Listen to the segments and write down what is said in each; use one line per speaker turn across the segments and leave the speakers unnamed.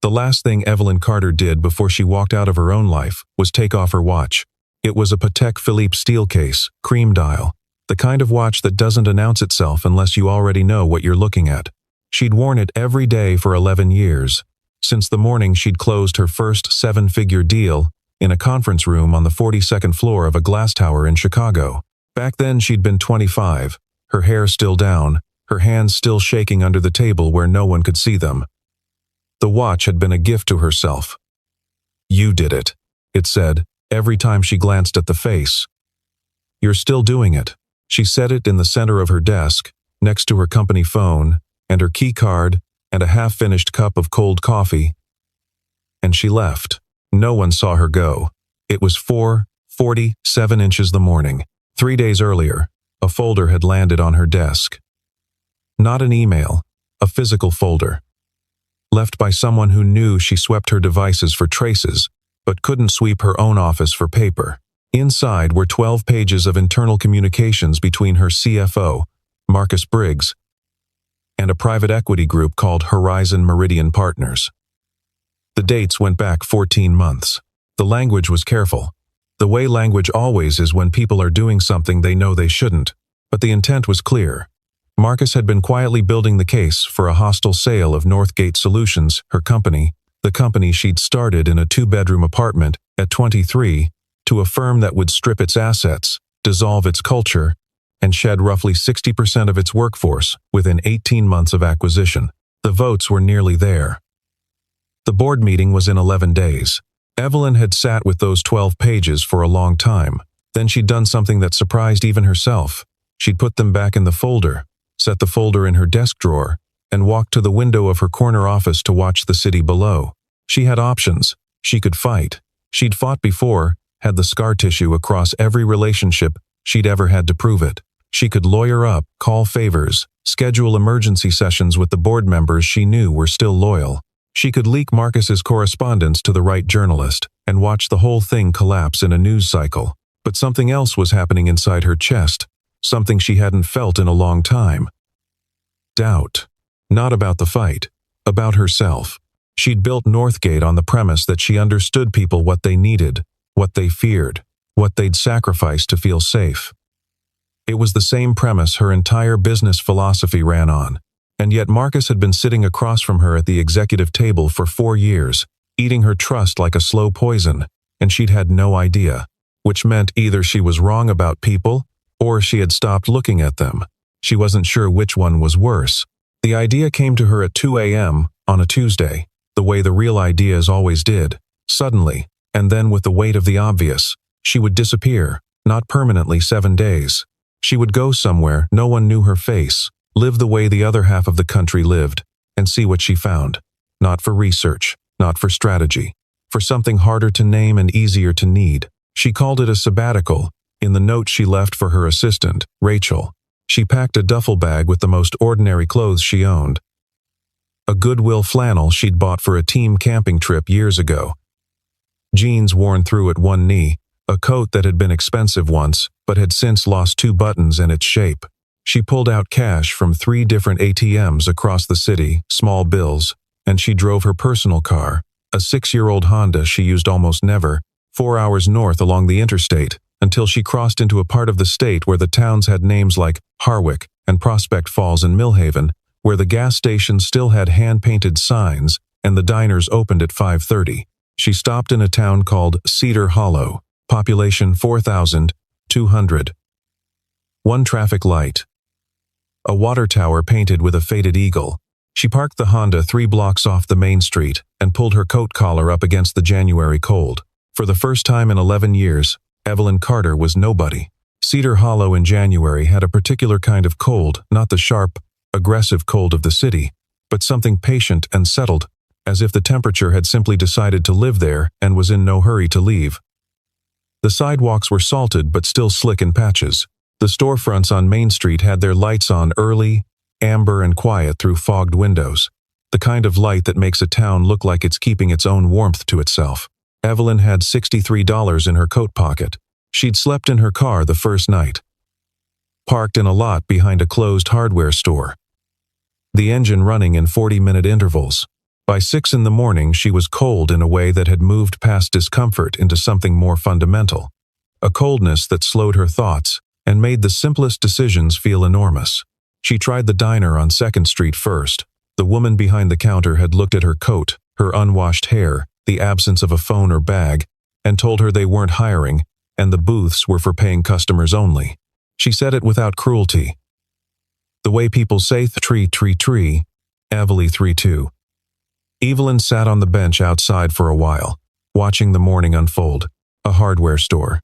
The last thing Evelyn Carter did before she walked out of her own life was take off her watch. It was a Patek Philippe steel case, cream dial, the kind of watch that doesn't announce itself unless you already know what you're looking at. She'd worn it every day for 11 years, since the morning she'd closed her first seven-figure deal in a conference room on the 42nd floor of a glass tower in Chicago. Back then she'd been 25, her hair still down, her hands still shaking under the table where no one could see them. The watch had been a gift to herself. "You did it," it said, every time she glanced at the face. "You're still doing it." She set it in the center of her desk, next to her company phone, and her key card, and a half-finished cup of cold coffee. And she left. No one saw her go. It was 4:47 inches the morning. 3 days earlier, a folder had landed on her desk. Not an email, a physical folder. Left by someone who knew she swept her devices for traces, but couldn't sweep her own office for paper. Inside were 12 pages of internal communications between her CFO, Marcus Briggs, and a private equity group called Horizon Meridian Partners. The dates went back 14 months. The language was careful, the way language always is when people are doing something they know they shouldn't, but the intent was clear. Marcus had been quietly building the case for a hostile sale of Northgate Solutions, her company, the company she'd started in a 2-bedroom apartment at 23, to a firm that would strip its assets, dissolve its culture, and shed roughly 60% of its workforce within 18 months of acquisition. The votes were nearly there. The board meeting was in 11 days. Evelyn had sat with those 12 pages for a long time. Then she'd done something that surprised even herself. She'd put them back in the folder, set the folder in her desk drawer, and walked to the window of her corner office to watch the city below. She had options. She could fight. She'd fought before, had the scar tissue across every relationship she'd ever had to prove it. She could lawyer up, call favors, schedule emergency sessions with the board members she knew were still loyal. She could leak Marcus's correspondence to the right journalist and watch the whole thing collapse in a news cycle. But something else was happening inside her chest, something she hadn't felt in a long time. Doubt. Not about the fight, about herself. She'd built Northgate on the premise that she understood people what they needed, what they feared, what they'd sacrifice to feel safe. It was the same premise her entire business philosophy ran on. And yet Marcus had been sitting across from her at the executive table for 4 years, eating her trust like a slow poison, and she'd had no idea. Which meant either she was wrong about people, or she had stopped looking at them. She wasn't sure which one was worse. The idea came to her at 2 a.m. on a Tuesday, the way the real ideas always did, suddenly, and then with the weight of the obvious. She would disappear, not permanently 7 days. She would go somewhere no one knew her face, live the way the other half of the country lived, and see what she found. Not for research, not for strategy, for something harder to name and easier to need. She called it a sabbatical, in the note she left for her assistant, Rachel. She packed a duffel bag with the most ordinary clothes she owned. A Goodwill flannel she'd bought for a team camping trip years ago. Jeans worn through at one knee, a coat that had been expensive once, but had since lost 2 buttons and its shape. She pulled out cash from 3 different ATMs across the city, small bills, and she drove her personal car, a 6-year-old Honda she used almost never, 4 hours north along the interstate, until she crossed into a part of the state where the towns had names like Harwick and Prospect Falls and Millhaven, where the gas stations still had hand-painted signs and the diners opened at 5:30. She stopped in a town called Cedar Hollow, population 4,200. 1 traffic light. A water tower painted with a faded eagle. She parked the Honda 3 blocks off the main street and pulled her coat collar up against the January cold. For the first time in 11 years, Evelyn Carter was nobody. Cedar Hollow in January had a particular kind of cold, not the sharp, aggressive cold of the city, but something patient and settled, as if the temperature had simply decided to live there and was in no hurry to leave. The sidewalks were salted but still slick in patches. The storefronts on Main Street had their lights on early, amber and quiet through fogged windows, the kind of light that makes a town look like it's keeping its own warmth to itself. Evelyn had $63 in her coat pocket. She'd slept in her car the first night, parked in a lot behind a closed hardware store, the engine running in 40-minute intervals. By 6 in the morning, she was cold in a way that had moved past discomfort into something more fundamental. A coldness that slowed her thoughts and made the simplest decisions feel enormous. She tried the diner on 2nd Street first. The woman behind the counter had looked at her coat, her unwashed hair, the absence of a phone or bag, and told her they weren't hiring, and the booths were for paying customers only. She said it without cruelty. The way people say tree, Evely 3-2. Evelyn sat on the bench outside for a while, watching the morning unfold. A hardware store.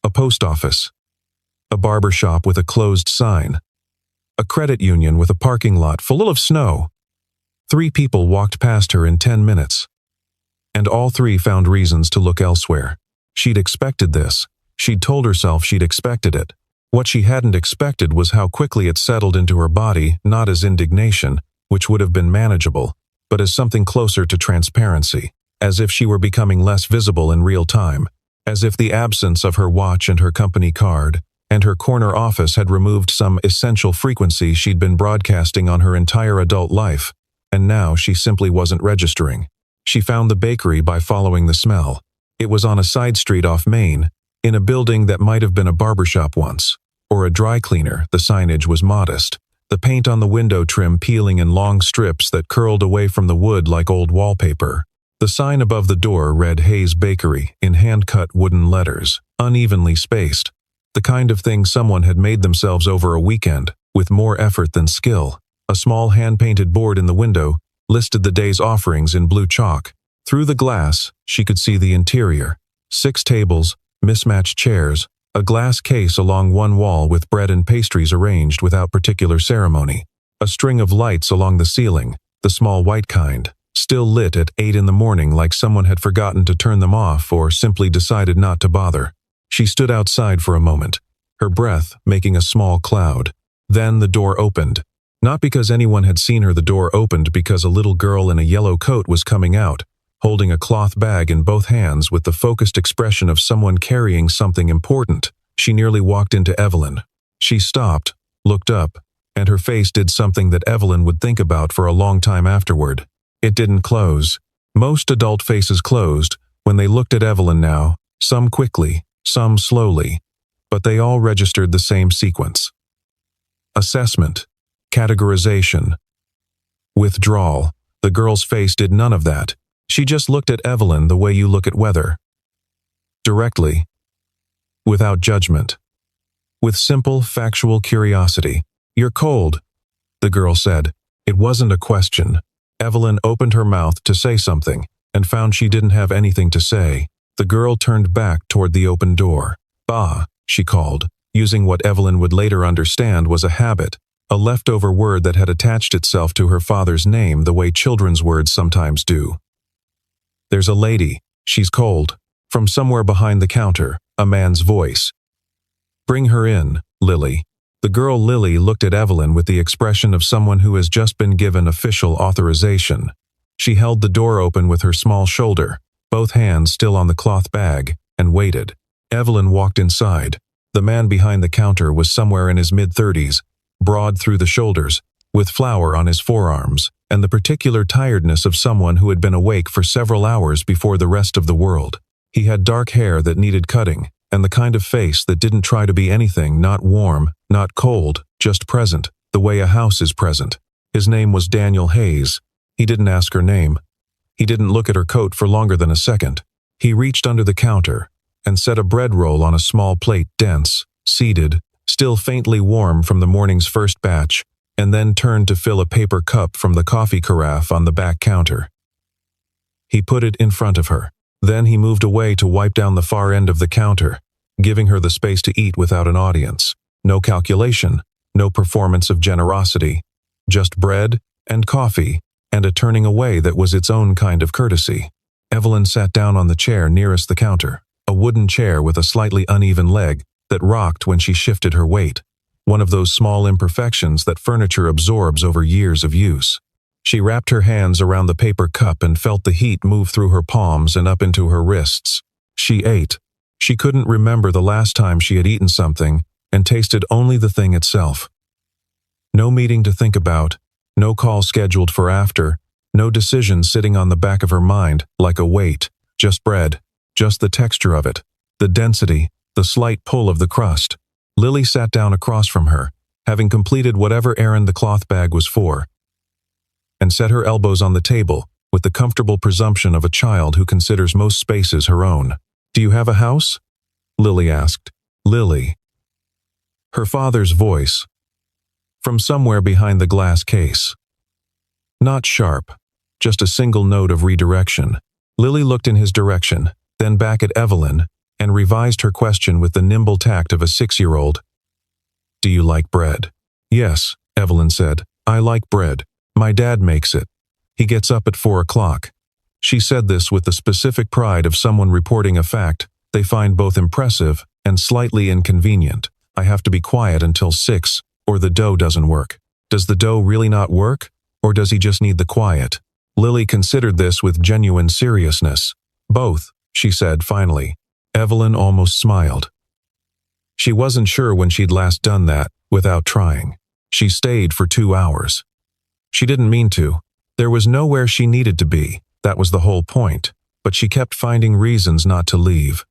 A post office. A barber shop with a closed sign. A credit union with a parking lot full of snow. 3 people walked past her in 10 minutes. And all 3 found reasons to look elsewhere. She'd expected this. She'd told herself she'd expected it. What she hadn't expected was how quickly it settled into her body, not as indignation, which would have been manageable, but as something closer to transparency, as if she were becoming less visible in real time, as if the absence of her watch and her company card and her corner office had removed some essential frequency she'd been broadcasting on her entire adult life, and now she simply wasn't registering. She found the bakery by following the smell. It was on a side street off Main, in a building that might have been a barbershop once, or a dry cleaner. The signage was modest, the paint on the window trim peeling in long strips that curled away from the wood like old wallpaper. The sign above the door read Hayes Bakery in hand-cut wooden letters, unevenly spaced, the kind of thing someone had made themselves over a weekend, with more effort than skill. A small hand-painted board in the window listed the day's offerings in blue chalk. Through the glass, she could see the interior. 6 tables, mismatched chairs, a glass case along one wall with bread and pastries arranged without particular ceremony, a string of lights along the ceiling, the small white kind, still lit at 8 in the morning like someone had forgotten to turn them off or simply decided not to bother. She stood outside for a moment, her breath making a small cloud. Then the door opened. Not because anyone had seen her. The door opened because a little girl in a yellow coat was coming out, holding a cloth bag in both hands with the focused expression of someone carrying something important. She nearly walked into Evelyn. She stopped, looked up, and her face did something that Evelyn would think about for a long time afterward. It didn't close. Most adult faces closed when they looked at Evelyn now, some quickly, some slowly, but they all registered the same sequence. Assessment, categorization, withdrawal. The girl's face did none of that. She just looked at Evelyn the way you look at weather. Directly. Without judgment. With simple, factual curiosity. "You're cold," the girl said. It wasn't a question. Evelyn opened her mouth to say something, and found she didn't have anything to say. The girl turned back toward the open door. "Bah," she called, using what Evelyn would later understand was a habit, a leftover word that had attached itself to her father's name the way children's words sometimes do. "There's a lady. She's cold." From somewhere behind the counter, a man's voice. "Bring her in, Lily." The girl Lily looked at Evelyn with the expression of someone who has just been given official authorization. She held the door open with her small shoulder, both hands still on the cloth bag, and waited. Evelyn walked inside. The man behind the counter was somewhere in his mid-30s, broad through the shoulders, with flour on his forearms, and the particular tiredness of someone who had been awake for several hours before the rest of the world. He had dark hair that needed cutting, and the kind of face that didn't try to be anything, not warm, not cold, just present, the way a house is present. His name was Daniel Hayes. He didn't ask her name. He didn't look at her coat for longer than a second. He reached under the counter and set a bread roll on a small plate, dense, seeded, still faintly warm from the morning's first batch, and then turned to fill a paper cup from the coffee carafe on the back counter. He put it in front of her. Then he moved away to wipe down the far end of the counter, giving her the space to eat without an audience. No calculation, no performance of generosity, just bread and coffee, and a turning away that was its own kind of courtesy. Evelyn sat down on the chair nearest the counter, a wooden chair with a slightly uneven leg that rocked when she shifted her weight, one of those small imperfections that furniture absorbs over years of use. She wrapped her hands around the paper cup and felt the heat move through her palms and up into her wrists. She ate. She couldn't remember the last time she had eaten something and tasted only the thing itself. No meeting to think about, no call scheduled for after, No decision sitting on the back of her mind like a weight. Just bread. Just the texture of it. The density. The slight pull of the crust. Lily sat down across from her, having completed whatever errand the cloth bag was for, and set her elbows on the table with the comfortable presumption of a child who considers most spaces her own. "Do you have a house?" Lily asked. Lily. Her father's voice. From somewhere behind the glass case. Not sharp, just a single note of redirection. Lily looked in his direction, then back at Evelyn, and revised her question with the nimble tact of a 6-year-old. "Do you like bread?" "Yes," Evelyn said. "I like bread. My dad makes it. He gets up at 4 o'clock. She said this with the specific pride of someone reporting a fact they find both impressive and slightly inconvenient. "I have to be quiet until 6, or the dough doesn't work." "Does the dough really not work? Or does he just need the quiet?" Lily considered this with genuine seriousness. "Both," she said finally. Evelyn almost smiled. She wasn't sure when she'd last done that, without trying. She stayed for 2 hours. She didn't mean to. There was nowhere she needed to be, that was the whole point, but she kept finding reasons not to leave.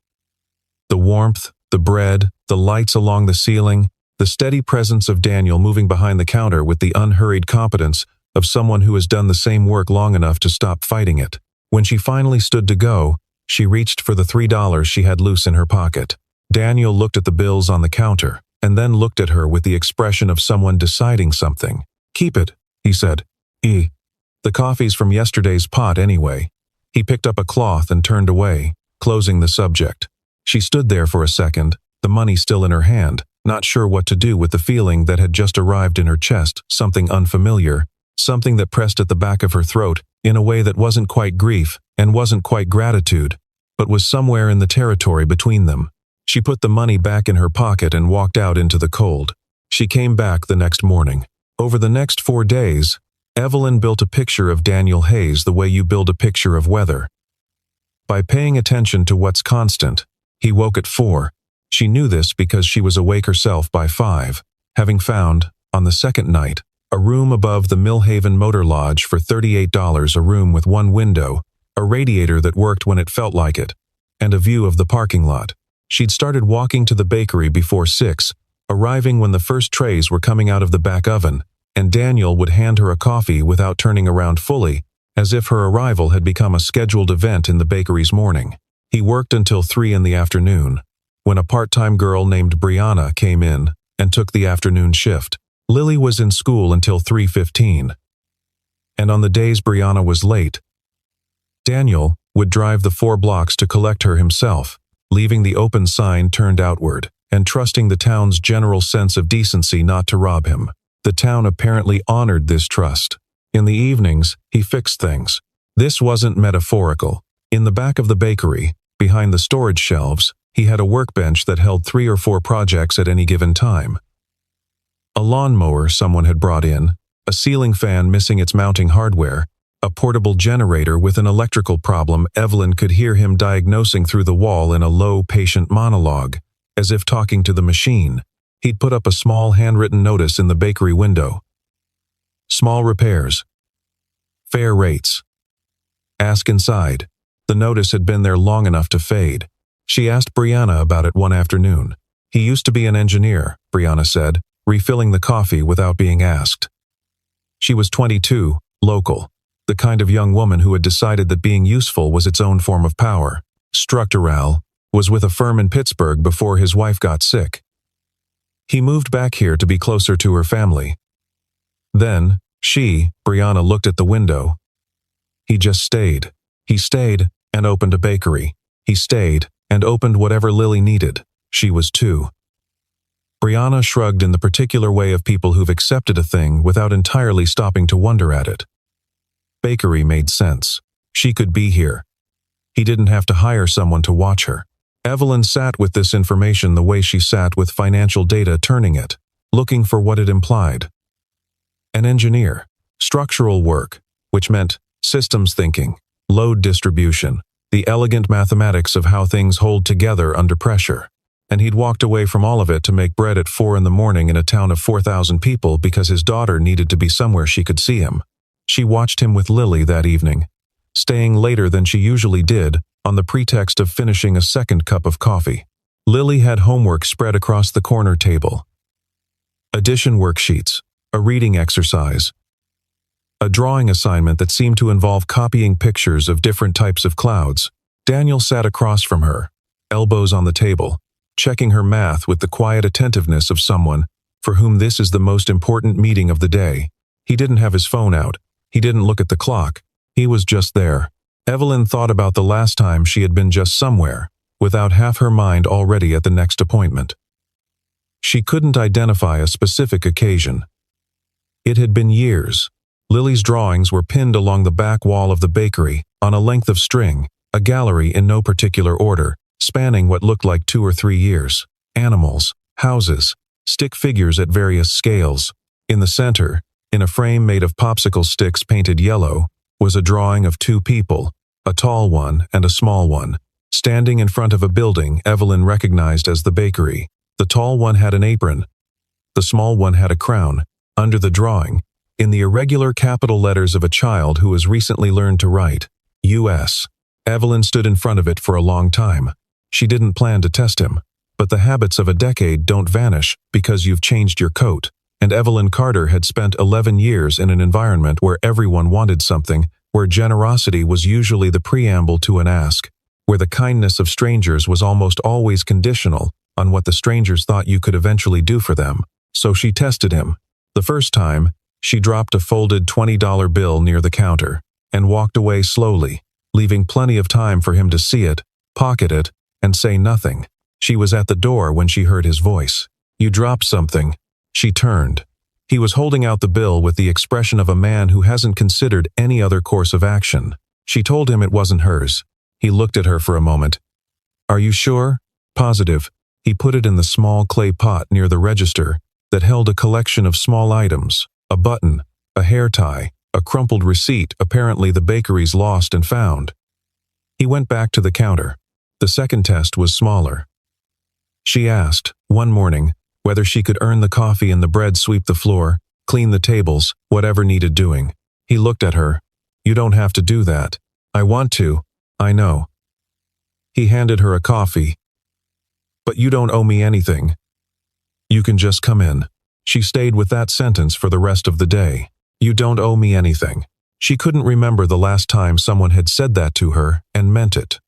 The warmth, the bread, the lights along the ceiling, the steady presence of Daniel moving behind the counter with the unhurried competence of someone who has done the same work long enough to stop fighting it. When she finally stood to go, she reached for the $3 she had loose in her pocket. Daniel looked at the bills on the counter, and then looked at her with the expression of someone deciding something. "Keep it," he said. The coffee's from yesterday's pot anyway." He picked up a cloth and turned away, closing the subject. She stood there for a second, the money still in her hand, not sure what to do with the feeling that had just arrived in her chest, something unfamiliar, something that pressed at the back of her throat in a way that wasn't quite grief and wasn't quite gratitude, but was somewhere in the territory between them. She put the money back in her pocket and walked out into the cold. She came back the next morning. Over the next 4 days, Evelyn built a picture of Daniel Hayes the way you build a picture of weather. By paying attention to what's constant. He woke at 4. She knew this because she was awake herself by 5, having found, on the second night, a room above the Millhaven Motor Lodge for $38 a room with one window, a radiator that worked when it felt like it, and a view of the parking lot. She'd started walking to the bakery before 6, arriving when the first trays were coming out of the back oven, and Daniel would hand her a coffee without turning around fully, as if her arrival had become a scheduled event in the bakery's morning. He worked until 3 in the afternoon, when a part-time girl named Brianna came in and took the afternoon shift. Lily was in school until 3:15. And on the days Brianna was late, Daniel would drive the 4 blocks to collect her himself, leaving the open sign turned outward, and trusting the town's general sense of decency not to rob him. The town apparently honored this trust. In the evenings, he fixed things. This wasn't metaphorical. In the back of the bakery, behind the storage shelves, he had a workbench that held 3 or 4 projects at any given time. A lawnmower someone had brought in, a ceiling fan missing its mounting hardware, a portable generator with an electrical problem Evelyn could hear him diagnosing through the wall in a low, patient monologue, as if talking to the machine. He'd put up a small handwritten notice in the bakery window. "Small repairs. Fair rates. Ask inside." The notice had been there long enough to fade. She asked Brianna about it one afternoon. "He used to be an engineer," Brianna said, refilling the coffee without being asked. She was 22, local, the kind of young woman who had decided that being useful was its own form of power. Structural was with a firm in Pittsburgh before his wife got sick. He moved back here to be closer to her family. Then, Brianna looked at the window. He just stayed. He stayed and opened a bakery. He stayed and opened whatever Lily needed. She was 2. Brianna shrugged in the particular way of people who've accepted a thing without entirely stopping to wonder at it. Bakery made sense. She could be here. He didn't have to hire someone to watch her. Evelyn sat with this information the way she sat with financial data, turning it, looking for what it implied. An engineer. Structural work, which meant systems thinking, load distribution, the elegant mathematics of how things hold together under pressure. And he'd walked away from all of it to make bread at 4 in the morning in a town of 4,000 people because his daughter needed to be somewhere she could see him. She watched him with Lily that evening, staying later than she usually did on the pretext of finishing a second cup of coffee. Lily had homework spread across the corner table. Addition worksheets, a reading exercise, a drawing assignment that seemed to involve copying pictures of different types of clouds. Daniel sat across from her, elbows on the table, checking her math with the quiet attentiveness of someone for whom this is the most important meeting of the day. He didn't have his phone out. He didn't look at the clock. He was just there. Evelyn thought about the last time she had been just somewhere, without half her mind already at the next appointment. She couldn't identify a specific occasion. It had been years. Lily's drawings were pinned along the back wall of the bakery, on a length of string, a gallery in no particular order, spanning what looked like 2 or 3 years. Animals, houses, stick figures at various scales. In the center, in a frame made of popsicle sticks painted yellow, was a drawing of 2 people, a tall one and a small one, standing in front of a building Evelyn recognized as the bakery. The tall one had an apron. The small one had a crown. Under the drawing, in the irregular capital letters of a child who has recently learned to write, U.S. Evelyn stood in front of it for a long time. She didn't plan to test him, but the habits of a decade don't vanish because you've changed your coat, and Evelyn Carter had spent 11 years in an environment where everyone wanted something, where generosity was usually the preamble to an ask, where the kindness of strangers was almost always conditional on what the strangers thought you could eventually do for them. So she tested him. The first time, she dropped a folded $20 bill near the counter and walked away slowly, leaving plenty of time for him to see it, pocket it, and say nothing. She was at the door when she heard his voice. "You dropped something." She turned. He was holding out the bill with the expression of a man who hasn't considered any other course of action. She told him it wasn't hers. He looked at her for a moment. "Are you sure?" "Positive." He put it in the small clay pot near the register that held a collection of small items, a button, a hair tie, a crumpled receipt apparently the bakery's lost and found. He went back to the counter. The second test was smaller. She asked, one morning, whether she could earn the coffee and the bread, sweep the floor, clean the tables, whatever needed doing. He looked at her. "You don't have to do that." "I want to. I know." He handed her a coffee. "But you don't owe me anything. You can just come in." She stayed with that sentence for the rest of the day. "You don't owe me anything." She couldn't remember the last time someone had said that to her and meant it.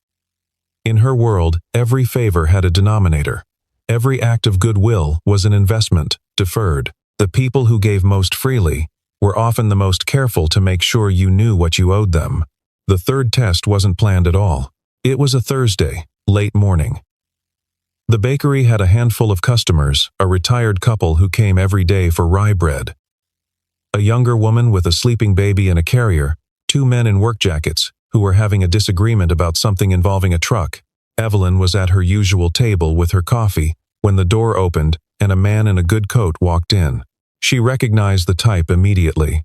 In her world, every favor had a denominator. Every act of goodwill was an investment, deferred. The people who gave most freely were often the most careful to make sure you knew what you owed them. The third test wasn't planned at all. It was a Thursday, late morning. The bakery had a handful of customers, a retired couple who came every day for rye bread. A younger woman with a sleeping baby in a carrier, 2 men in work jackets, who were having a disagreement about something involving a truck. Evelyn was at her usual table with her coffee when the door opened and a man in a good coat walked in. She recognized the type immediately.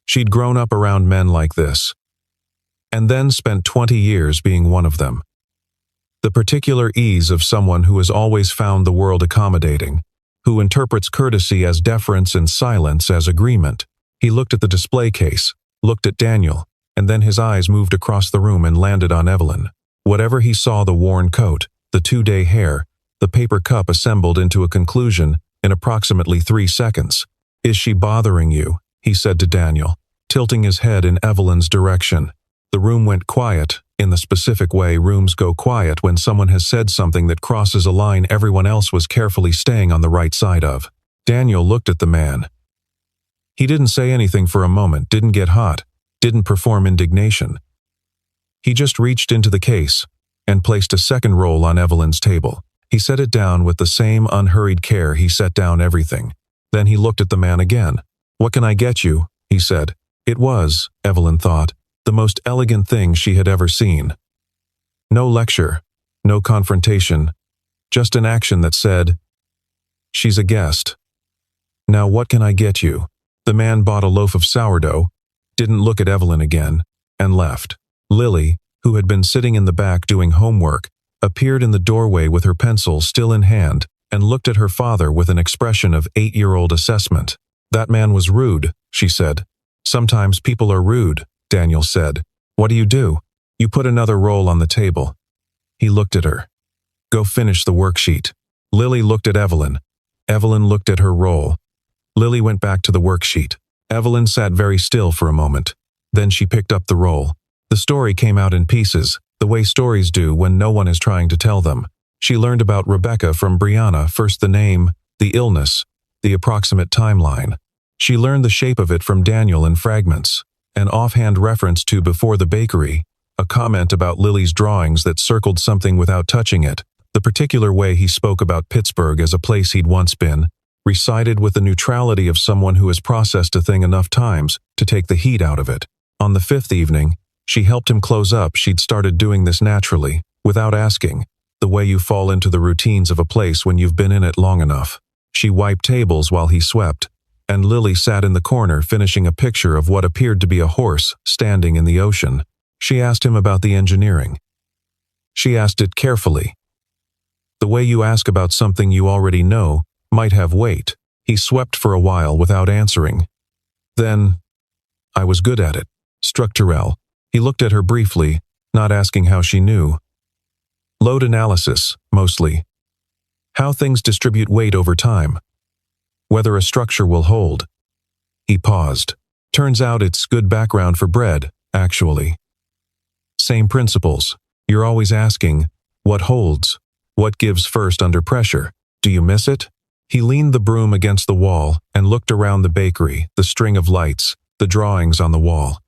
She'd grown up around men like this, and then spent 20 years being one of them. The particular ease of someone who has always found the world accommodating, who interprets courtesy as deference and silence as agreement. He looked at the display case, looked at Daniel, and then his eyes moved across the room and landed on Evelyn. Whatever he saw, the worn coat, the 2-day hair, the paper cup assembled into a conclusion in approximately 3 seconds. "Is she bothering you?" he said to Daniel, tilting his head in Evelyn's direction. The room went quiet, in the specific way rooms go quiet when someone has said something that crosses a line everyone else was carefully staying on the right side of. Daniel looked at the man. He didn't say anything for a moment, didn't get hot, didn't perform indignation. He just reached into the case and placed a second roll on Evelyn's table. He set it down with the same unhurried care he set down everything. Then he looked at the man again. "What can I get you?" he said. It was, Evelyn thought, the most elegant thing she had ever seen. No lecture, no confrontation, just an action that said, "She's a guest. Now what can I get you?" The man bought a loaf of sourdough, didn't look at Evelyn again, and left. Lily, who had been sitting in the back doing homework, appeared in the doorway with her pencil still in hand and looked at her father with an expression of 8-year-old assessment. "That man was rude," she said. Sometimes people are rude, Daniel said. What do? You put another roll on the table. He looked at her. Go finish the worksheet. Lily looked at Evelyn. Evelyn looked at her roll. Lily went back to the worksheet. Evelyn sat very still for a moment. Then she picked up the roll. The story came out in pieces, the way stories do when no one is trying to tell them. She learned about Rebecca from Brianna, first the name, the illness, the approximate timeline. She learned the shape of it from Daniel in fragments, an offhand reference to before the bakery, a comment about Lily's drawings that circled something without touching it, the particular way he spoke about Pittsburgh as a place he'd once been, recited with the neutrality of someone who has processed a thing enough times to take the heat out of it. On the fifth evening, she helped him close up. She'd started doing this naturally, without asking, the way you fall into the routines of a place when you've been in it long enough. She wiped tables while he swept, and Lily sat in the corner finishing a picture of what appeared to be a horse standing in the ocean. She asked him about the engineering. She asked it carefully. The way you ask about something you already know might have weight. He swept for a while without answering. Then, I was good at it, structural. He looked at her briefly, not asking how she knew. Load analysis, mostly. How things distribute weight over time. Whether a structure will hold. He paused. Turns out it's good background for bread, actually. Same principles. You're always asking, what holds? What gives first under pressure? Do you miss it? He leaned the broom against the wall and looked around the bakery, the string of lights, the drawings on the wall.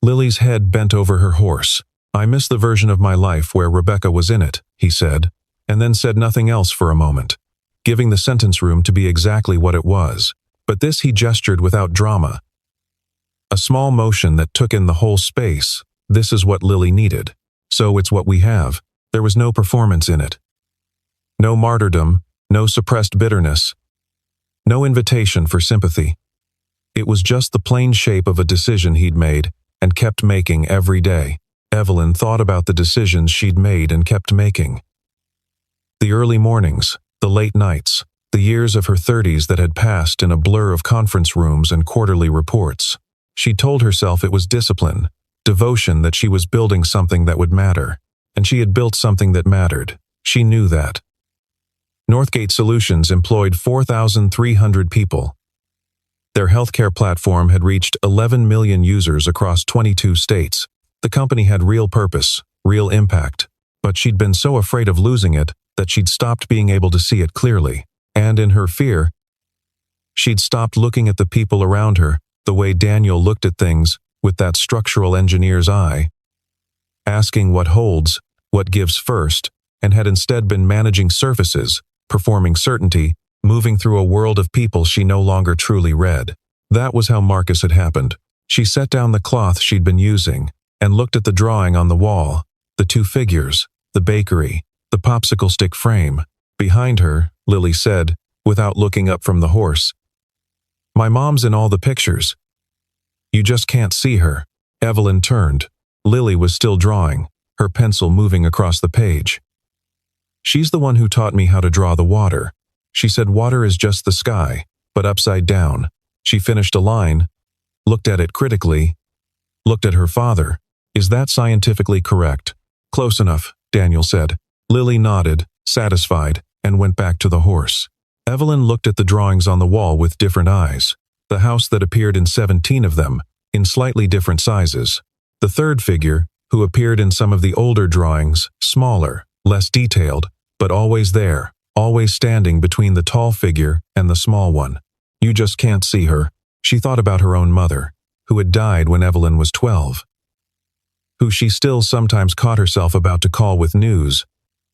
Lily's head bent over her horse. I miss the version of my life where Rebecca was in it, he said, and then said nothing else for a moment, giving the sentence room to be exactly what it was. But this he gestured without drama. A small motion that took in the whole space. This is what Lily needed. So it's what we have. There was no performance in it. No martyrdom, no suppressed bitterness. No invitation for sympathy. It was just the plain shape of a decision he'd made and kept making every day. Evelyn thought about the decisions she'd made and kept making. The early mornings, the late nights, the years of her 30s that had passed in a blur of conference rooms and quarterly reports. She told herself it was discipline, devotion, that she was building something that would matter. And she had built something that mattered. She knew that. Northgate Solutions employed 4,300 people. Their healthcare platform had reached 11 million users across 22 states. The company had real purpose, real impact, but she'd been so afraid of losing it that she'd stopped being able to see it clearly. And in her fear, she'd stopped looking at the people around her the way Daniel looked at things, with that structural engineer's eye, asking what holds, what gives first, and had instead been managing surfaces, performing certainty, moving through a world of people she no longer truly read. That was how Marcus had happened. She set down the cloth she'd been using and looked at the drawing on the wall, the two figures, the bakery, the popsicle stick frame. Behind her, Lily said, without looking up from the horse, "My mom's in all the pictures. You just can't see her." Evelyn turned. Lily was still drawing, her pencil moving across the page. "She's the one who taught me how to draw the water. She said water is just the sky, but upside down." She finished a line, looked at it critically, looked at her father. "Is that scientifically correct?" "Close enough," Daniel said. Lily nodded, satisfied, and went back to the horse. Evelyn looked at the drawings on the wall with different eyes. The house that appeared in 17 of them, in slightly different sizes. The third figure, who appeared in some of the older drawings, smaller, less detailed, but always there, always standing between the tall figure and the small one. You just can't see her. She thought about her own mother, who had died when Evelyn was 12. Who she still sometimes caught herself about to call with news,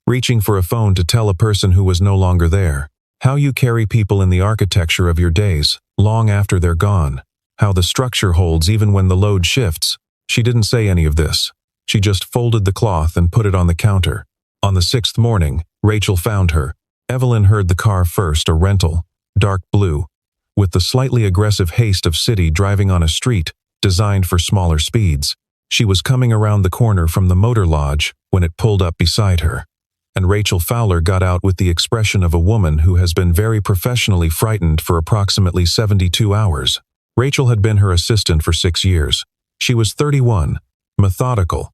reaching for a phone to tell a person who was no longer there. How you carry people in the architecture of your days, long after they're gone. How the structure holds even when the load shifts. She didn't say any of this. She just folded the cloth and put it on the counter. On the 6th morning, Rachel found her. Evelyn heard the car first, a rental, dark blue, with the slightly aggressive haste of city driving on a street designed for smaller speeds. She was coming around the corner from the motor lodge when it pulled up beside her. And Rachel Fowler got out with the expression of a woman who has been very professionally frightened for approximately 72 hours. Rachel had been her assistant for 6 years. She was 31, methodical,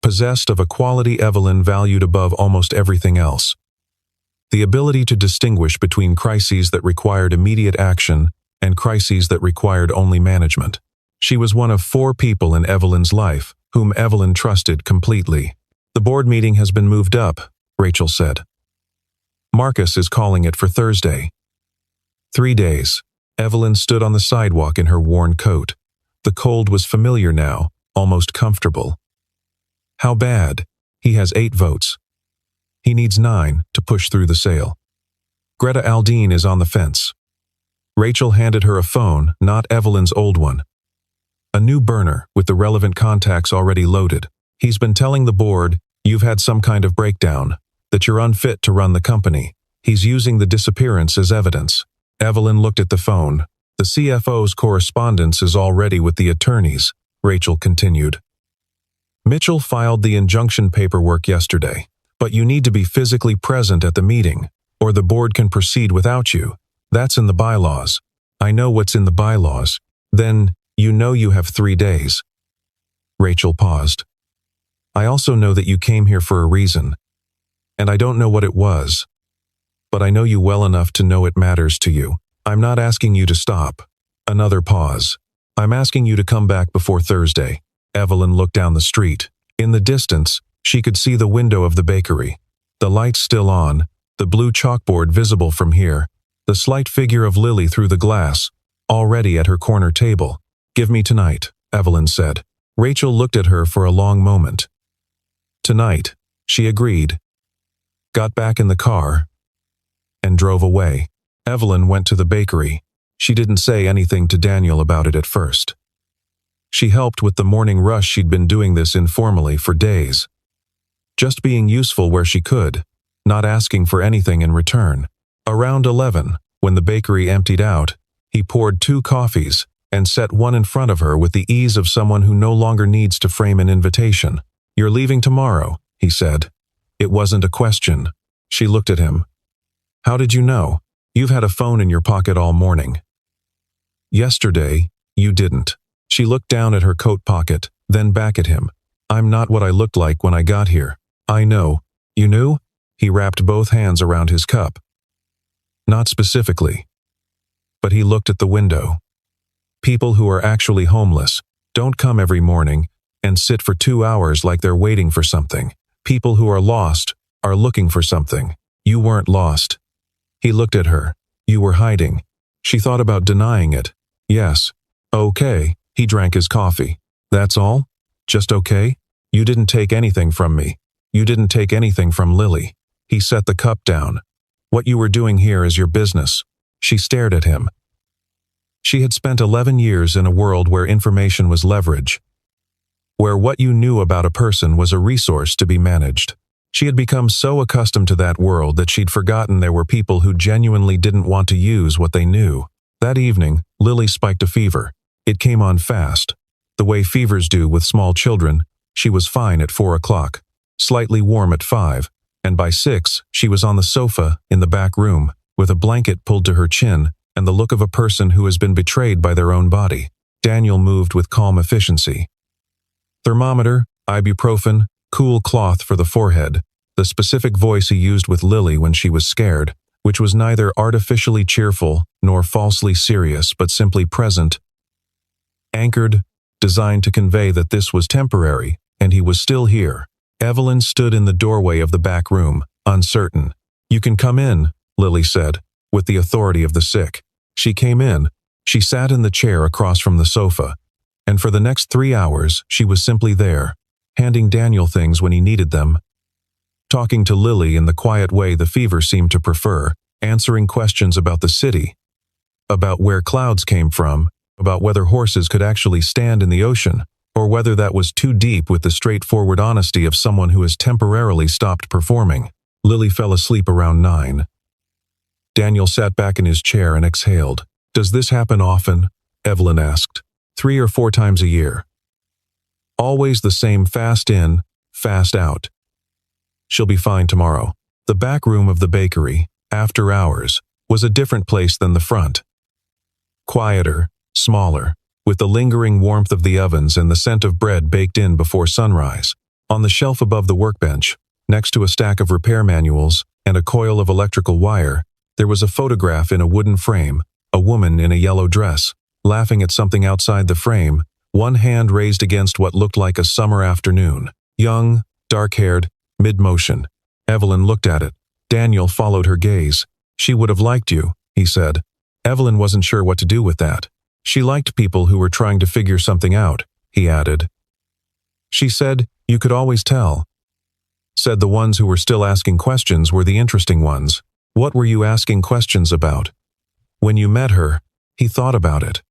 possessed of a quality Evelyn valued above almost everything else. The ability to distinguish between crises that required immediate action and crises that required only management. She was one of 4 people in Evelyn's life whom Evelyn trusted completely. "The board meeting has been moved up," Rachel said. "Marcus is calling it for Thursday." 3 days. Evelyn stood on the sidewalk in her worn coat. The cold was familiar now, almost comfortable. "How bad?" "He has 8 votes. He needs 9 to push through the sale. Greta Aldine is on the fence." Rachel handed her a phone, not Evelyn's old one. A new burner with the relevant contacts already loaded. "He's been telling the board you've had some kind of breakdown, that you're unfit to run the company. He's using the disappearance as evidence." Evelyn looked at the phone. "The CFO's correspondence is already with the attorneys," Rachel continued. "Mitchell filed the injunction paperwork yesterday, but you need to be physically present at the meeting, or the board can proceed without you. That's in the bylaws." "I know what's in the bylaws." "Then, you know you have 3 days. Rachel paused. "I also know that you came here for a reason, and I don't know what it was, but I know you well enough to know it matters to you. I'm not asking you to stop." Another pause. "I'm asking you to come back before Thursday." Evelyn looked down the street. In the distance, she could see the window of the bakery. The lights still on, the blue chalkboard visible from here, the slight figure of Lily through the glass, already at her corner table. "Give me tonight," Evelyn said. Rachel looked at her for a long moment. "Tonight," she agreed, got back in the car, and drove away. Evelyn went to the bakery. She didn't say anything to Daniel about it at first. She helped with the morning rush. She'd been doing this informally for days. Just being useful where she could, not asking for anything in return. Around 11, when the bakery emptied out, he poured 2 coffees and set one in front of her with the ease of someone who no longer needs to frame an invitation. "You're leaving tomorrow," he said. It wasn't a question. She looked at him. "How did you know? You've had a phone in your pocket all morning." "Yesterday, you didn't." She looked down at her coat pocket, then back at him. "I'm not what I looked like when I got here." "I know." "You knew?" He wrapped both hands around his cup. "Not specifically." But he looked at the window. People who are actually homeless don't come every morning and sit for 2 hours like they're waiting for something. People who are lost are looking for something. You weren't lost. He looked at her. You were hiding. She thought about denying it. "Yes." "Okay." He drank his coffee. "That's all? Just okay? You didn't take anything from me. You didn't take anything from Lily." He set the cup down. "What you were doing here is your business." She stared at him. She had spent 11 years in a world where information was leverage, where what you knew about a person was a resource to be managed. She had become so accustomed to that world that she'd forgotten there were people who genuinely didn't want to use what they knew. That evening, Lily spiked a fever. It came on fast, the way fevers do with small children. She was fine at 4 o'clock, slightly warm at 5, and by 6, she was on the sofa in the back room, with a blanket pulled to her chin and the look of a person who has been betrayed by their own body. Daniel moved with calm efficiency. Thermometer, ibuprofen, cool cloth for the forehead, the specific voice he used with Lily when she was scared, which was neither artificially cheerful nor falsely serious but simply present, anchored, designed to convey that this was temporary, and he was still here. Evelyn stood in the doorway of the back room, uncertain. "You can come in," Lily said, with the authority of the sick. She came in. She sat in the chair across from the sofa, and for the next 3 hours she was simply there, handing Daniel things when he needed them, talking to Lily in the quiet way the fever seemed to prefer, answering questions about the city, about where clouds came from, about whether horses could actually stand in the ocean, or whether that was too deep, with the straightforward honesty of someone who has temporarily stopped performing. Lily fell asleep around 9. Daniel sat back in his chair and exhaled. "Does this happen often?" Evelyn asked. 3 or 4 times a year. Always the same, fast in, fast out. She'll be fine tomorrow. The back room of the bakery, after hours, was a different place than the front. Quieter, smaller, with the lingering warmth of the ovens and the scent of bread baked in before sunrise. On the shelf above the workbench, next to a stack of repair manuals and a coil of electrical wire, there was a photograph in a wooden frame, a woman in a yellow dress, laughing at something outside the frame, one hand raised against what looked like a summer afternoon. Young, dark-haired, mid-motion. Evelyn looked at it. Daniel followed her gaze. "She would have liked you," he said. Evelyn wasn't sure what to do with that. "She liked people who were trying to figure something out," he added. She said, "You could always tell." Said the ones who were still asking questions were the interesting ones. What were you asking questions about? When you met her, he thought about it.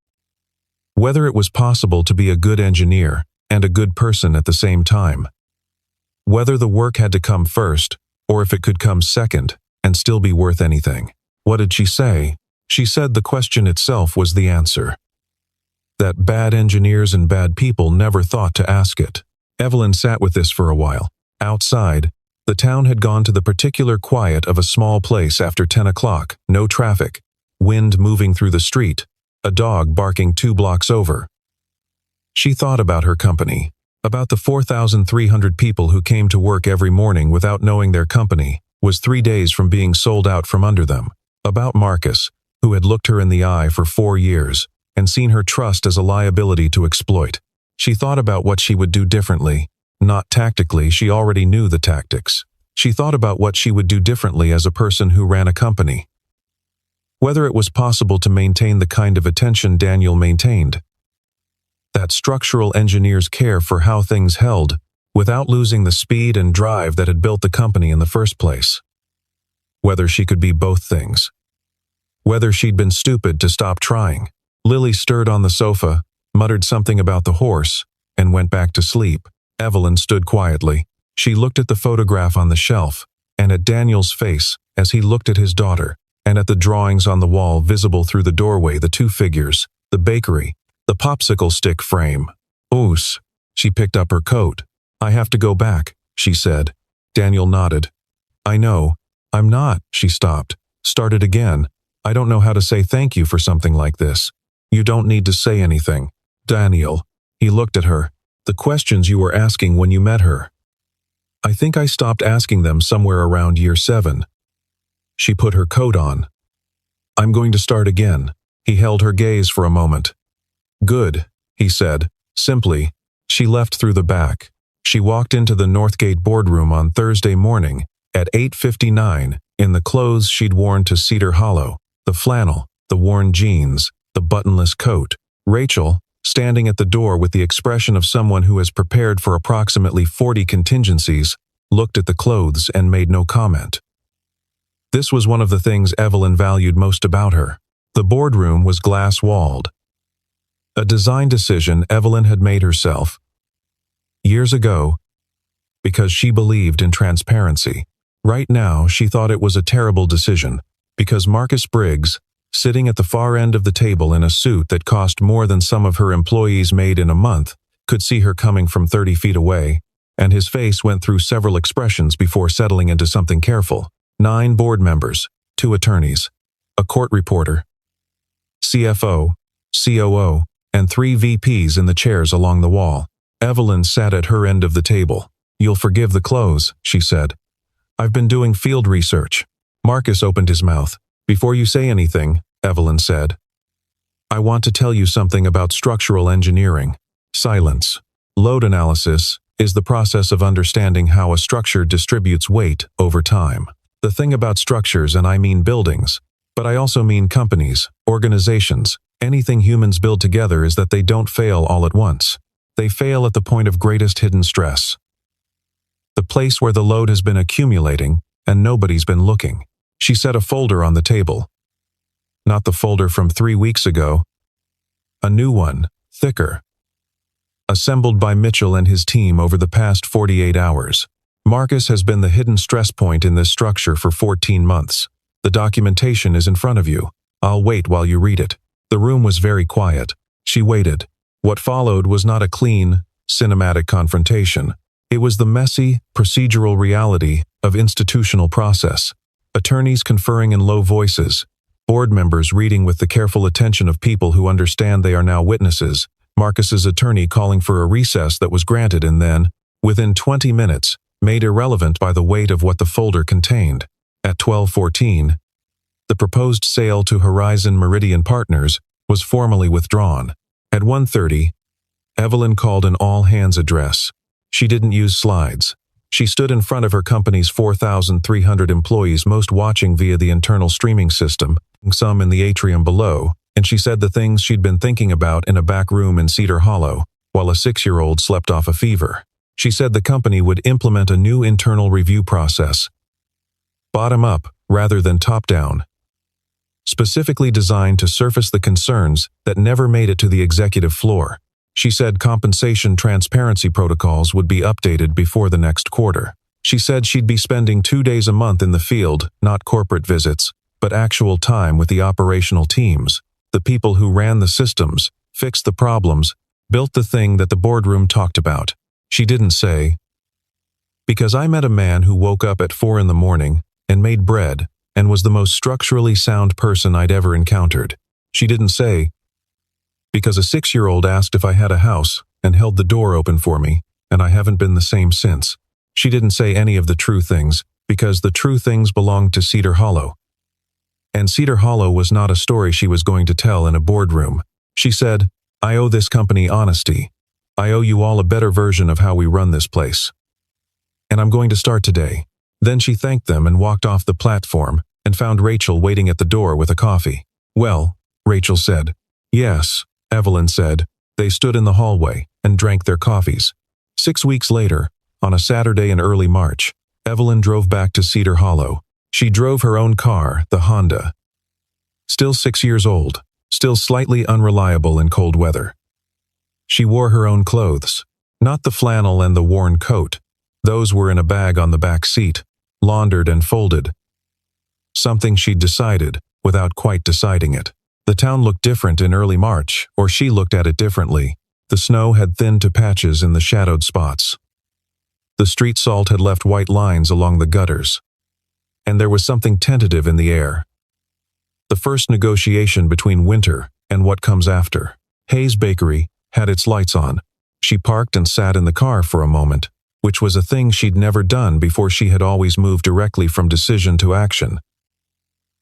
Whether it was possible to be a good engineer and a good person at the same time. Whether the work had to come first, or if it could come second and still be worth anything. What did she say? She said the question itself was the answer. That bad engineers and bad people never thought to ask it. Evelyn sat with this for a while. Outside, the town had gone to the particular quiet of a small place after 10 o'clock, no traffic, wind moving through the street, a dog barking 2 blocks over. She thought about her company, about the 4,300 people who came to work every morning without knowing their company was 3 days from being sold out from under them, about Marcus, who had looked her in the eye for 4 years and seen her trust as a liability to exploit. She thought about what she would do differently. Not tactically, she already knew the tactics. She thought about what she would do differently as a person who ran a company. Whether it was possible to maintain the kind of attention Daniel maintained. That structural engineers care for how things held, without losing the speed and drive that had built the company in the first place. Whether she could be both things. Whether she'd been stupid to stop trying. Lily stirred on the sofa, muttered something about the horse, and went back to sleep. Evelyn stood quietly. She looked at the photograph on the shelf, and at Daniel's face as he looked at his daughter, and at the drawings on the wall visible through the doorway, the 2 figures, the bakery, the popsicle stick frame. Oos. She picked up her coat. "I have to go back," she said. Daniel nodded. "I know. I'm not." She stopped. Started again. "I don't know how to say thank you for something like this." "You don't need to say anything." "Daniel." He looked at her. "The questions you were asking when you met her. I think I stopped asking them somewhere around year 7. She put her coat on. "I'm going to start again." He held her gaze for a moment. "Good," he said, simply. She left through the back. She walked into the Northgate boardroom on Thursday morning at 8:59 in the clothes she'd worn to Cedar Hollow, the flannel, the worn jeans, the buttonless coat. Rachel, standing at the door with the expression of someone who has prepared for approximately 40 contingencies, looked at the clothes and made no comment. This was one of the things Evelyn valued most about her. The boardroom was glass-walled. A design decision Evelyn had made herself years ago because she believed in transparency. Right now, she thought it was a terrible decision because Marcus Briggs, sitting at the far end of the table in a suit that cost more than some of her employees made in a month, could see her coming from 30 feet away, and his face went through several expressions before settling into something careful. 9 board members, 2 attorneys, a court reporter, CFO, COO, and 3 VPs in the chairs along the wall. Evelyn sat at her end of the table. "You'll forgive the clothes," she said. "I've been doing field research." Marcus opened his mouth. "Before you say anything," Evelyn said, "I want to tell you something about structural engineering." Silence. Load analysis is the process of understanding how a structure distributes weight over time. The thing about structures, and I mean buildings, but I also mean companies, organizations, anything humans build together, is that they don't fail all at once. They fail at the point of greatest hidden stress. The place where the load has been accumulating and nobody's been looking. She set a folder on the table. Not the folder from 3 weeks ago. A new one, thicker. Assembled by Mitchell and his team over the past 48 hours. Marcus has been the hidden stress point in this structure for 14 months. The documentation is in front of you. I'll wait while you read it. The room was very quiet. She waited. What followed was not a clean, cinematic confrontation. It was the messy, procedural reality of institutional process. Attorneys conferring in low voices, Board members reading with the careful attention of people who understand they are now witnesses, Marcus's attorney calling for a recess that was granted and then, within 20 minutes, made irrelevant by the weight of what the folder contained. At 12:14, the proposed sale to Horizon Meridian Partners was formally withdrawn. At 1:30, Evelyn called an all-hands address. She didn't use slides. She stood in front of her company's 4,300 employees, most watching via the internal streaming system, some in the atrium below, and she said the things she'd been thinking about in a back room in Cedar Hollow, while a 6-year-old slept off a fever. She said the company would implement a new internal review process, bottom up rather than top down, specifically designed to surface the concerns that never made it to the executive floor. She said compensation transparency protocols would be updated before the next quarter. She said she'd be spending 2 days a month in the field, not corporate visits, but actual time with the operational teams, the people who ran the systems, fixed the problems, built the thing that the boardroom talked about. She didn't say, "Because I met a man who woke up at 4 in the morning and made bread and was the most structurally sound person I'd ever encountered." She didn't say, "Because a 6-year-old asked if I had a house and held the door open for me, and I haven't been the same since." She didn't say any of the true things, because the true things belonged to Cedar Hollow. And Cedar Hollow was not a story she was going to tell in a boardroom. She said, "I owe this company honesty. I owe you all a better version of how we run this place. And I'm going to start today." Then she thanked them and walked off the platform and found Rachel waiting at the door with a coffee. "Well," Rachel said. "Yes," Evelyn said. They stood in the hallway and drank their coffees. 6 weeks later, on a Saturday in early March, Evelyn drove back to Cedar Hollow. She drove her own car, the Honda. Still 6 years old, still slightly unreliable in cold weather. She wore her own clothes, not the flannel and the worn coat. Those were in a bag on the back seat, laundered and folded. Something she'd decided, without quite deciding it. The town looked different in early March, or she looked at it differently. The snow had thinned to patches in the shadowed spots. The street salt had left white lines along the gutters. And there was something tentative in the air. The first negotiation between winter and what comes after. Hayes Bakery had its lights on. She parked and sat in the car for a moment, which was a thing she'd never done before. She had always moved directly from decision to action.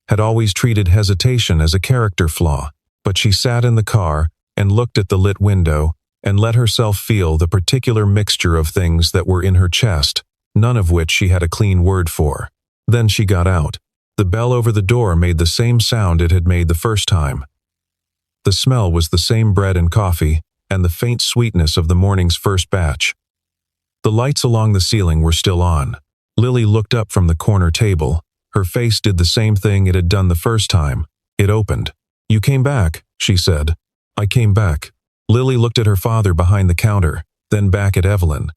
Had always treated hesitation as a character flaw, but she sat in the car and looked at the lit window and let herself feel the particular mixture of things that were in her chest, none of which she had a clean word for. Then she got out. The bell over the door made the same sound it had made the first time. The smell was the same bread and coffee, and the faint sweetness of the morning's first batch. The lights along the ceiling were still on. Lily looked up from the corner table. Her face did the same thing it had done the first time. It opened. "You came back," she said. "I came back." Lily looked at her father behind the counter, then back at Evelyn.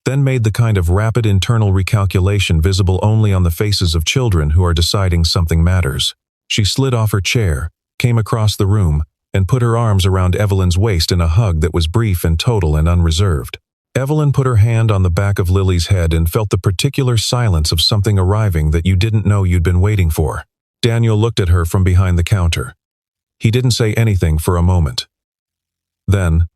Then made the kind of rapid internal recalculation visible only on the faces of children who are deciding something matters. She slid off her chair, came across the room, and put her arms around Evelyn's waist in a hug that was brief and total and unreserved. Evelyn put her hand on the back of Lily's head and felt the particular silence of something arriving that you didn't know you'd been waiting for. Daniel looked at her from behind the counter. He didn't say anything for a moment. Then,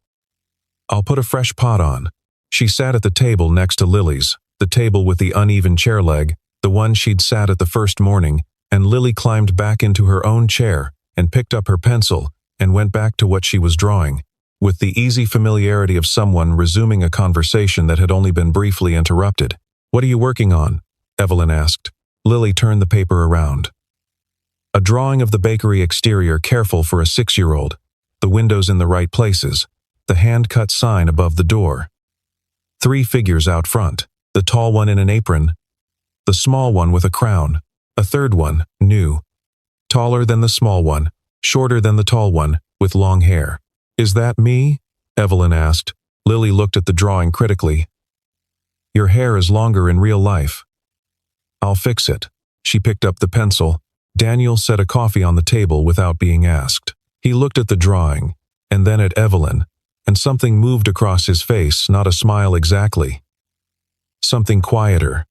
"I'll put a fresh pot on." She sat at the table next to Lily's, the table with the uneven chair leg, the one she'd sat at the first morning, and Lily climbed back into her own chair and picked up her pencil and went back to what she was drawing, with the easy familiarity of someone resuming a conversation that had only been briefly interrupted. "What are you working on?" Evelyn asked. Lily turned the paper around. A drawing of the bakery exterior, careful for a 6-year-old, the windows in the right places, the hand-cut sign above the door. 3 figures out front, the tall one in an apron, the small one with a crown, a third one, new, taller than the small one, shorter than the tall one, with long hair. "Is that me?" Evelyn asked. Lily looked at the drawing critically. "Your hair is longer in real life." "I'll fix it." She picked up the pencil. Daniel set a coffee on the table without being asked. He looked at the drawing, and then at Evelyn, and something moved across his face, not a smile exactly. Something quieter.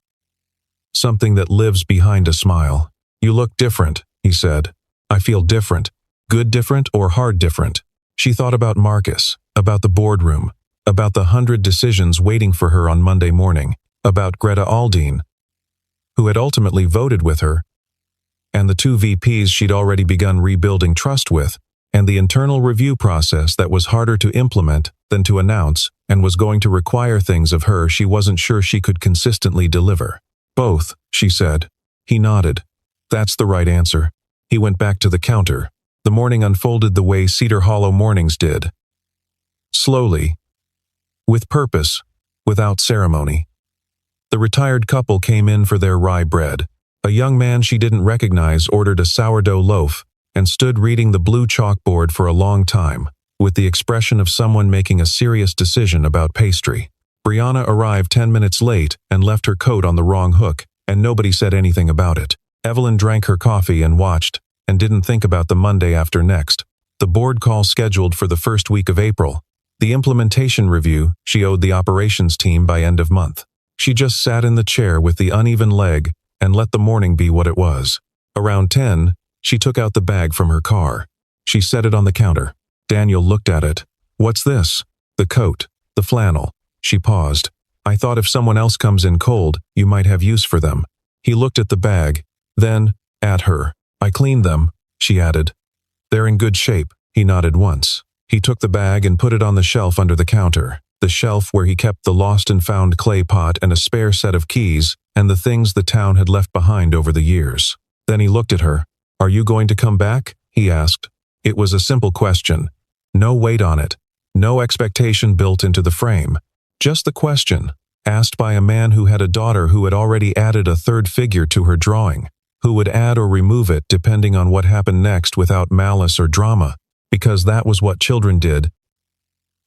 Something that lives behind a smile. "You look different," he said. I feel different. Good different or hard different? She thought about Marcus, about the boardroom, about the 100 decisions waiting for her on Monday morning, about Greta Aldine, who had ultimately voted with her, and the 2 VPs she'd already begun rebuilding trust with, and the internal review process that was harder to implement than to announce and was going to require things of her she wasn't sure she could consistently deliver. Both, she said. He nodded. That's the right answer. He went back to the counter. The morning unfolded the way Cedar Hollow mornings did. Slowly. With purpose. Without ceremony. The retired couple came in for their rye bread. A young man she didn't recognize ordered a sourdough loaf and stood reading the blue chalkboard for a long time, with the expression of someone making a serious decision about pastry. Brianna arrived 10 minutes late and left her coat on the wrong hook, and nobody said anything about it. Evelyn drank her coffee and watched, and didn't think about the Monday after next. The board call scheduled for the first week of April. The implementation review she owed the operations team by end of month. She just sat in the chair with the uneven leg and let the morning be what it was. Around 10, she took out the bag from her car. She set it on the counter. Daniel looked at it. What's this? The coat, the flannel. She paused. I thought if someone else comes in cold, you might have use for them. He looked at the bag, then at her. I cleaned them, she added. They're in good shape. He nodded once. He took the bag and put it on the shelf under the counter, the shelf where he kept the lost and found clay pot and a spare set of keys and the things the town had left behind over the years. Then he looked at her. Are you going to come back? He asked. It was a simple question. No weight on it. No expectation built into the frame. Just the question, asked by a man who had a daughter who had already added a third figure to her drawing, who would add or remove it depending on what happened next without malice or drama, because that was what children did.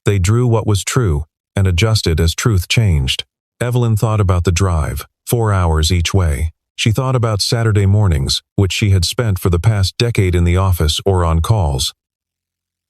They drew what was true and adjusted as truth changed. Evelyn thought about the drive, 4 hours each way. She thought about Saturday mornings, which she had spent for the past decade in the office or on calls.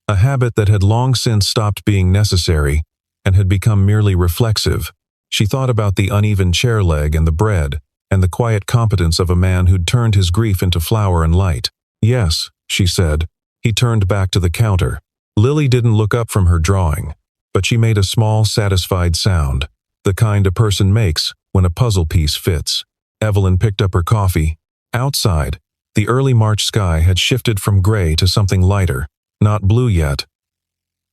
A habit that had long since stopped being necessary and had become merely reflexive. She thought about the uneven chair leg and the bread, and the quiet competence of a man who'd turned his grief into flower and light. Yes, she said. He turned back to the counter. Lily didn't look up from her drawing, but she made a small, satisfied sound, the kind a person makes when a puzzle piece fits. Evelyn picked up her coffee. Outside, the early March sky had shifted from gray to something lighter, not blue yet,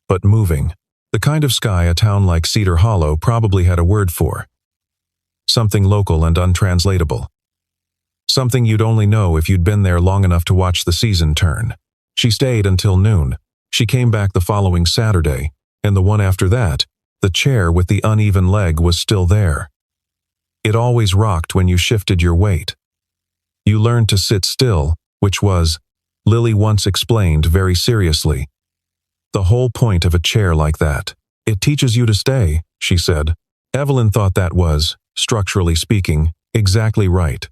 but moving. The kind of sky a town like Cedar Hollow probably had a word for. Something local and untranslatable. Something you'd only know if you'd been there long enough to watch the season turn. She stayed until noon. She came back the following Saturday, and the one after that, the chair with the uneven leg was still there. It always rocked when you shifted your weight. You learned to sit still, which was, Lily once explained very seriously, the whole point of a chair like that. It teaches you to stay, she said. Evelyn thought that was, structurally speaking, exactly right.